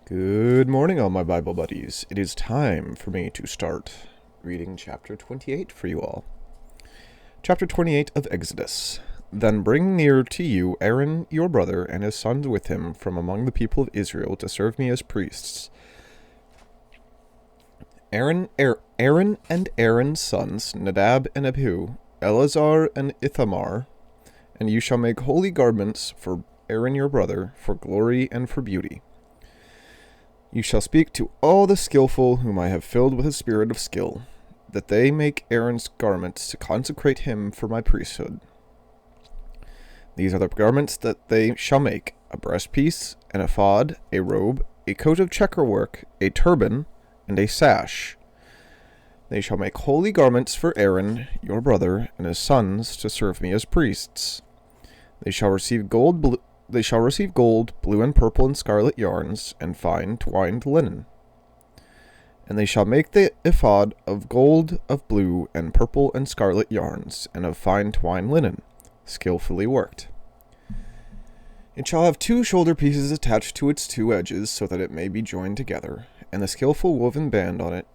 Good morning, all my Bible buddies. It is time for me to start reading chapter 28 for you all. Chapter 28 of Exodus. Then bring near to you Aaron your brother and his sons with him from among the people of Israel to serve me as priests. Aaron and Aaron's sons, Nadab and Abihu, Eleazar and Ithamar, and you shall make holy garments for Aaron your brother, for glory and for beauty. You shall speak to all the skillful whom I have filled with a spirit of skill, that they make Aaron's garments to consecrate him for my priesthood. These are the garments that they shall make: a breastpiece, an ephod, a robe, a coat of checkerwork, a turban, and a sash. They shall make holy garments for Aaron, your brother, and his sons to serve me as priests. They shall receive gold, blue and purple and scarlet yarns, and fine twined linen. And they shall make the ephod of gold, of blue, and purple and scarlet yarns, and of fine twined linen, skillfully worked. It shall have 2 shoulder pieces attached to its 2 edges, so that it may be joined together, and the skillful woven band on it.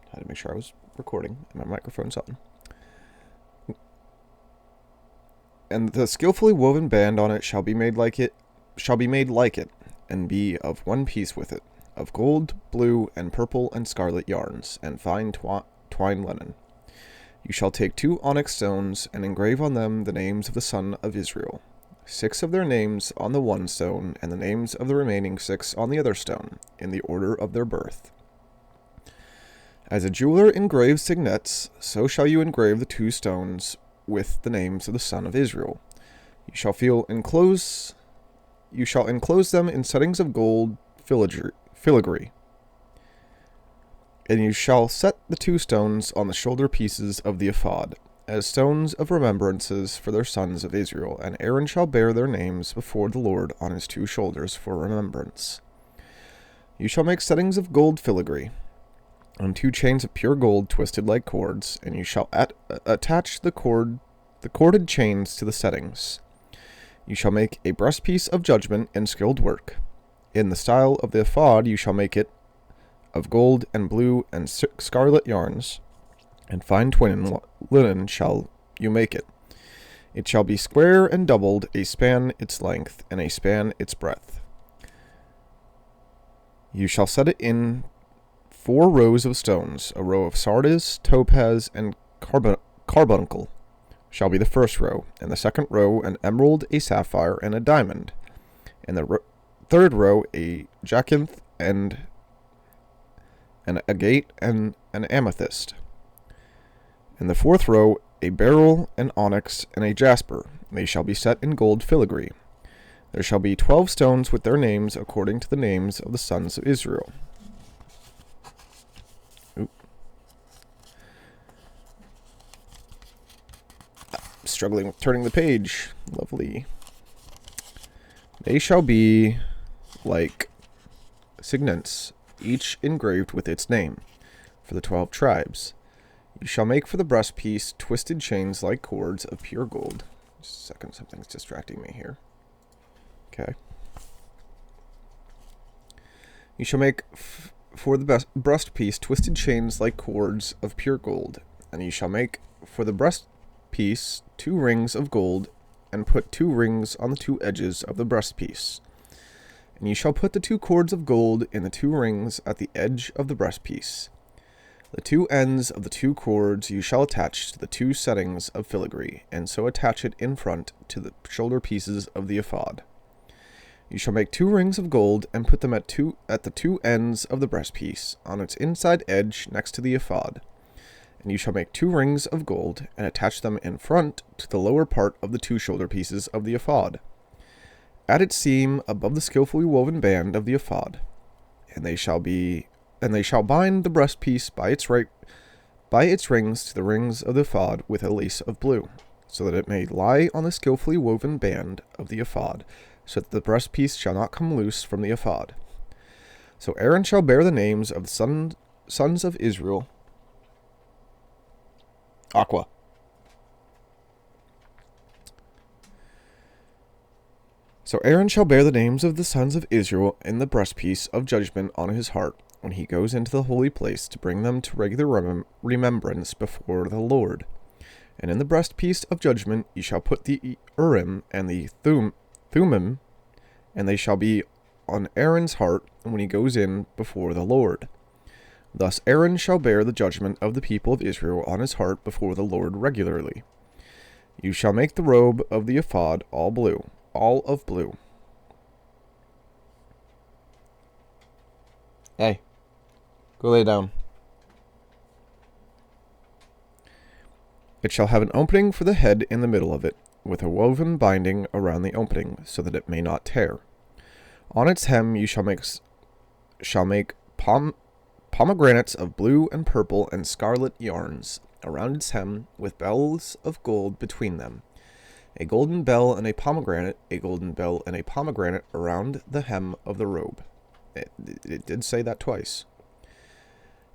I had to make sure I was recording, and my microphone's on. And the skillfully woven band on it shall be made like it, and be of one piece with it, of gold, blue, and purple and scarlet yarns, and fine twined linen. You shall take 2 onyx stones, and engrave on them the names of the son of Israel, 6 of their names on the one stone, and the names of the remaining 6 on the other stone, in the order of their birth. As a jeweler engraves signets, so shall you engrave the 2 stones with the names of the son of Israel. You shall enclose them in settings of gold filigree. And you shall set the 2 stones on the shoulder pieces of the ephod, as stones of remembrances for their sons of Israel, and Aaron shall bear their names before the Lord on his 2 shoulders for remembrance. You shall make settings of gold filigree, on 2 chains of pure gold twisted like cords, and you shall attach the corded chains to the settings. You shall make a breastpiece of judgment in skilled work. In the style of the ephod you shall make it of gold and blue and scarlet yarns, and fine twined linen shall you make it. It shall be square and doubled, a span its length, and a span its breadth. You shall set it in 4 rows of stones. A row of sardius, topaz, and carbuncle shall be the first row, and the second row an emerald, a sapphire, and a diamond, and the third row a jacinth, and an agate, and an amethyst, and the 4th row a beryl, an onyx, and a jasper. They shall be set in gold filigree. There shall be 12 stones with their names according to the names of the sons of Israel. Struggling with turning the page. Lovely. They shall be like signets, each engraved with its name, for the 12 tribes. You shall make for the breastpiece twisted chains like cords of pure gold. Just a second, something's distracting me here. Okay. You shall make for the breastpiece twisted chains like cords of pure gold, and you shall make for the breastpiece 2 rings of gold, and put 2 rings on the 2 edges of the breastpiece. And you shall put the 2 cords of gold in the 2 rings at the edge of the breastpiece. The 2 ends of the 2 cords you shall attach to the 2 settings of filigree, and so attach it in front to the shoulder pieces of the ephod. You shall make 2 rings of gold, and put them at the 2 ends of the breastpiece, on its inside edge next to the ephod. And you shall make 2 rings of gold, and attach them in front to the lower part of the 2 shoulder pieces of the ephod, at its seam above the skillfully woven band of the ephod. And they shall bind the breastpiece by its rings to the rings of the ephod with a lace of blue, so that it may lie on the skillfully woven band of the ephod, so that the breastpiece shall not come loose from the ephod. So Aaron shall bear the names of the sons of Israel. Aqua. So Aaron shall bear the names of the sons of Israel in the breastpiece of judgment on his heart, when he goes into the holy place to bring them to regular remembrance before the Lord. And in the breastpiece of judgment ye shall put the Urim and the Thummim, and they shall be on Aaron's heart when he goes in before the Lord. Thus Aaron shall bear the judgment of the people of Israel on his heart before the Lord regularly. You shall make the robe of the ephod all of blue. Hey, go lay down. It shall have an opening for the head in the middle of it, with a woven binding around the opening, so that it may not tear. On its hem you shall make pomegranates of blue and purple and scarlet yarns around its hem, with bells of gold between them. A golden bell and a pomegranate around the hem of the robe. It did say that twice.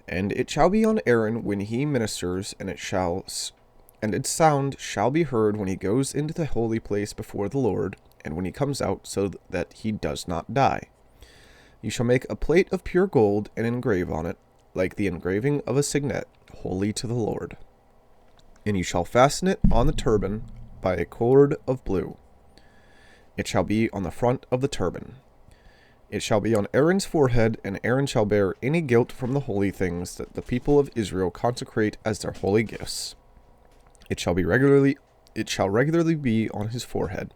And it shall be on Aaron when he ministers, and its sound shall be heard when he goes into the holy place before the Lord, and when he comes out, so that he does not die. You shall make a plate of pure gold and engrave on it, like the engraving of a signet, holy to the Lord. And you shall fasten it on the turban by a cord of blue. It shall be on the front of the turban. It shall be on Aaron's forehead, and Aaron shall bear any guilt from the holy things that the people of Israel consecrate as their holy gifts. It shall regularly be on his forehead,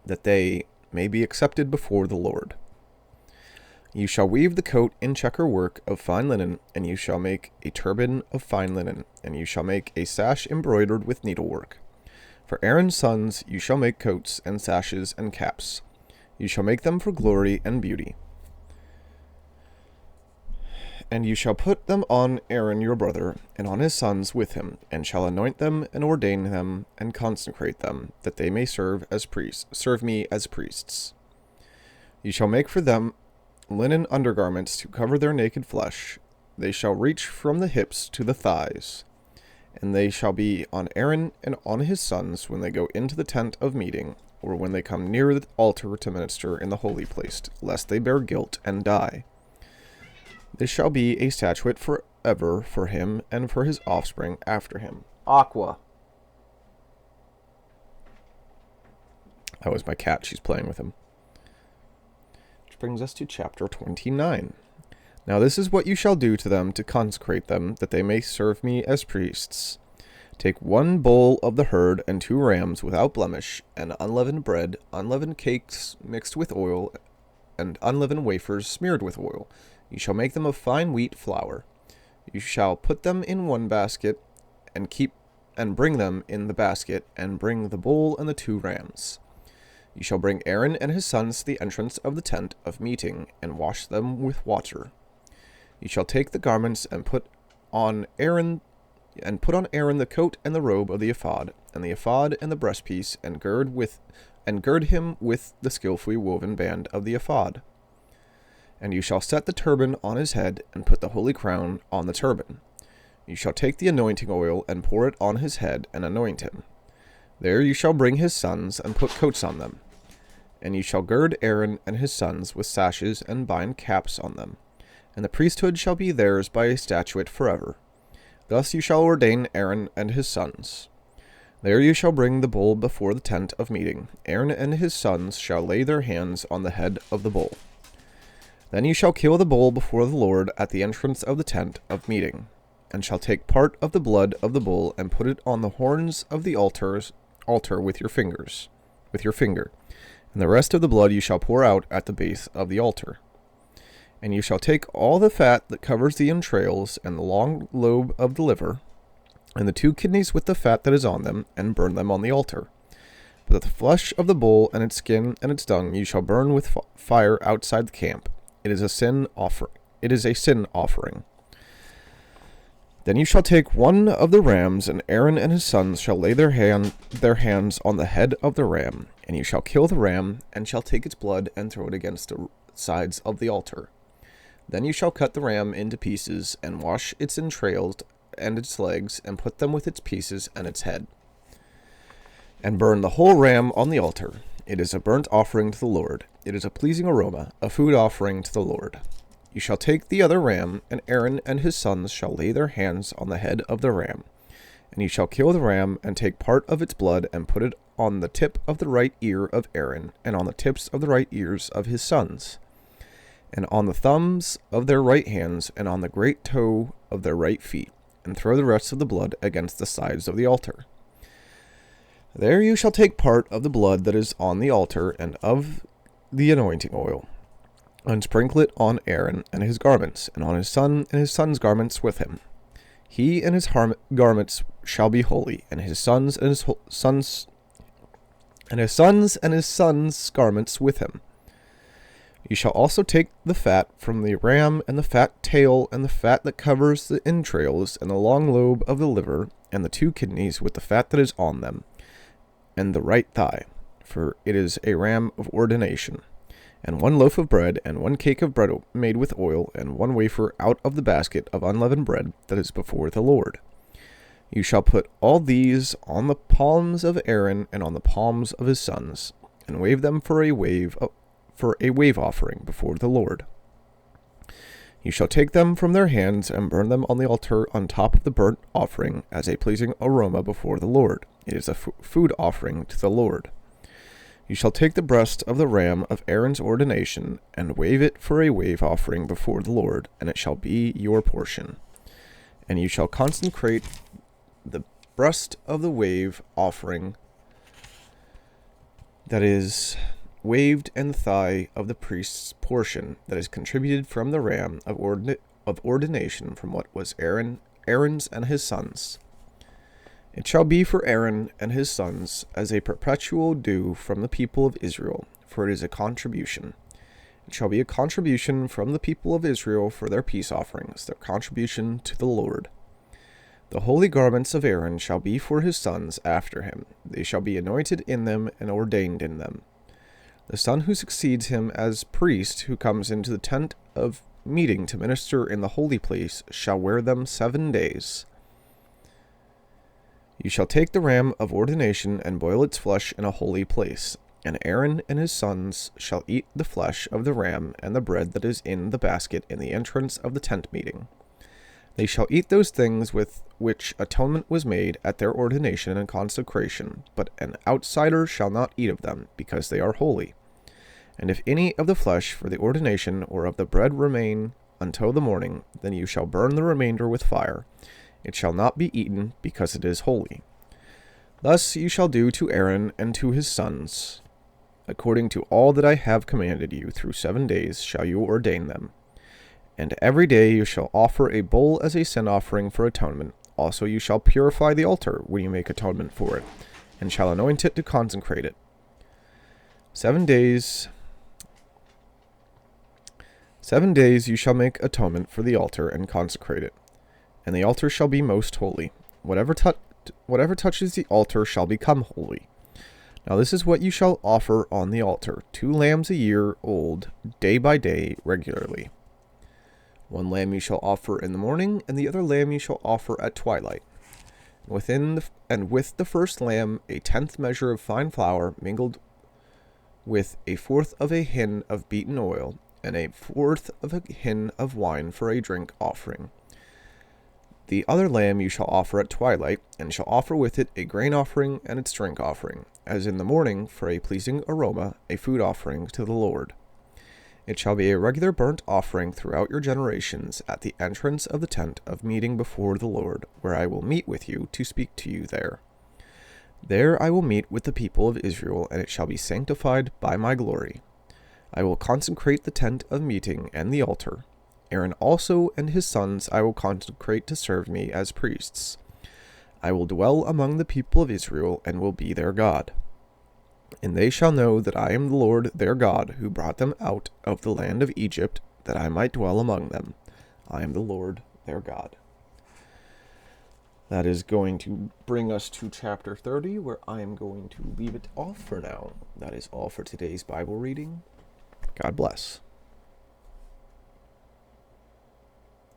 that they may be accepted before the Lord. You shall weave the coat in checker work of fine linen, and you shall make a turban of fine linen, and you shall make a sash embroidered with needlework. For Aaron's sons you shall make coats and sashes and caps. You shall make them for glory and beauty. And you shall put them on Aaron your brother, and on his sons with him, and shall anoint them, and ordain them, and consecrate them, that they may serve me as priests. You shall make for them linen undergarments to cover their naked flesh. They shall reach from the hips to the thighs. And they shall be on Aaron and on his sons when they go into the tent of meeting, or when they come near the altar to minister in the holy place, lest they bear guilt and die. This shall be a statute forever for him and for his offspring after him. Aqua. That was my cat. She's playing with him. Which brings us to chapter 29. Now this is what you shall do to them to consecrate them, that they may serve me as priests. Take 1 bull of the herd and 2 rams without blemish, and unleavened bread, unleavened cakes mixed with oil, and unleavened wafers smeared with oil. You shall make them of fine wheat flour. You shall put them in 1 basket, and bring them in the basket, and bring the bull and the 2 rams. You shall bring Aaron and his sons to the entrance of the tent of meeting, and wash them with water. You shall take the garments and put on Aaron the coat and the robe of the ephod, and the ephod and the breastpiece, and gird him with the skillfully woven band of the ephod. And you shall set the turban on his head, and put the holy crown on the turban. You shall take the anointing oil, and pour it on his head, and anoint him. There you shall bring his sons, and put coats on them. And you shall gird Aaron and his sons with sashes, and bind caps on them. And the priesthood shall be theirs by a statute forever. Thus you shall ordain Aaron and his sons. There you shall bring the bull before the tent of meeting. Aaron and his sons shall lay their hands on the head of the bull. Then you shall kill the bull before the Lord at the entrance of the tent of meeting, and shall take part of the blood of the bull, and put it on the horns of the altar with your finger, and the rest of the blood you shall pour out at the base of the altar. And you shall take all the fat that covers the entrails, and the long lobe of the liver, and the 2 kidneys with the fat that is on them, and burn them on the altar. But the flesh of the bull and its skin and its dung you shall burn with fire outside the camp. It is a sin offering. Then you shall take 1 of the rams, and Aaron and his sons shall lay their hands on the head of the ram, and you shall kill the ram, and shall take its blood and throw it against the sides of the altar. Then you shall cut the ram into pieces, and wash its entrails and its legs, and put them with its pieces and its head. and burn the whole ram on the altar. It is a burnt offering to the Lord. It is a pleasing aroma, a food offering to the Lord. You shall take the other ram, and Aaron and his sons shall lay their hands on the head of the ram. And you shall kill the ram, and take part of its blood, and put it on the tip of the right ear of Aaron, and on the tips of the right ears of his sons, and on the thumbs of their right hands, and on the great toe of their right feet, and throw the rest of the blood against the sides of the altar. There you shall take part of the blood that is on the altar, and of the anointing oil, and sprinkle it on Aaron and his garments, and on his son and his son's garments with him. He and his garments shall be holy, and his sons and his sons garments with him. You shall also take the fat from the ram, and the fat tail, and the fat that covers the entrails, and the long lobe of the liver, and the 2 kidneys with the fat that is on them, and the right thigh, for it is a ram of ordination, and 1 loaf of bread, and 1 cake of bread made with oil, and 1 wafer out of the basket of unleavened bread that is before the Lord. You shall put all these on the palms of Aaron and on the palms of his sons, and wave them for a wave offering before the Lord. You shall take them from their hands and burn them on the altar on top of the burnt offering as a pleasing aroma before the Lord. It is a food offering to the Lord. You shall take the breast of the ram of Aaron's ordination, and wave it for a wave offering before the Lord, and it shall be your portion. And you shall consecrate the breast of the wave offering that is waved, and the thigh of the priest's portion that is contributed from the ram of ordination from what was Aaron's and his sons. It shall be for Aaron and his sons as a perpetual due from the people of Israel, for it is a contribution. It shall be a contribution from the people of Israel for their peace offerings, their contribution to the Lord. The holy garments of Aaron shall be for his sons after him. They shall be anointed in them and ordained in them. The son who succeeds him as priest, who comes into the tent of meeting to minister in the holy place, shall wear them 7 days. You shall take the ram of ordination and boil its flesh in a holy place, and Aaron and his sons shall eat the flesh of the ram and the bread that is in the basket in the entrance of the tent meeting. They shall eat those things with which atonement was made at their ordination and consecration, but an outsider shall not eat of them, because they are holy. And if any of the flesh for the ordination or of the bread remain until the morning, then you shall burn the remainder with fire. It shall not be eaten, because it is holy. Thus you shall do to Aaron and to his sons. According to all that I have commanded you, through 7 days shall you ordain them. And every day you shall offer a bull as a sin offering for atonement. Also you shall purify the altar when you make atonement for it, and shall anoint it to consecrate it. 7 days you shall make atonement for the altar and consecrate it. And the altar shall be most holy. Whatever touches the altar shall become holy. Now this is what you shall offer on the altar: 2 lambs a year old, day by day, regularly. 1 lamb you shall offer in the morning, and the other lamb you shall offer at twilight. With the first lamb, a 10th measure of fine flour mingled with 1/4 of a hin of beaten oil, and 1/4 of a hin of wine for a drink offering. The other lamb you shall offer at twilight, and shall offer with it a grain offering and its drink offering, as in the morning, for a pleasing aroma, a food offering to the Lord. It shall be a regular burnt offering throughout your generations at the entrance of the tent of meeting before the Lord, where I will meet with you to speak to you there. There I will meet with the people of Israel, and it shall be sanctified by my glory. I will consecrate the tent of meeting and the altar. Aaron also and his sons I will consecrate to serve me as priests. I will dwell among the people of Israel and will be their God. And they shall know that I am the Lord their God, who brought them out of the land of Egypt, that I might dwell among them. I am the Lord their God. That is going to bring us to chapter 30, where I am going to leave it off for now. That is all for today's Bible reading. God bless.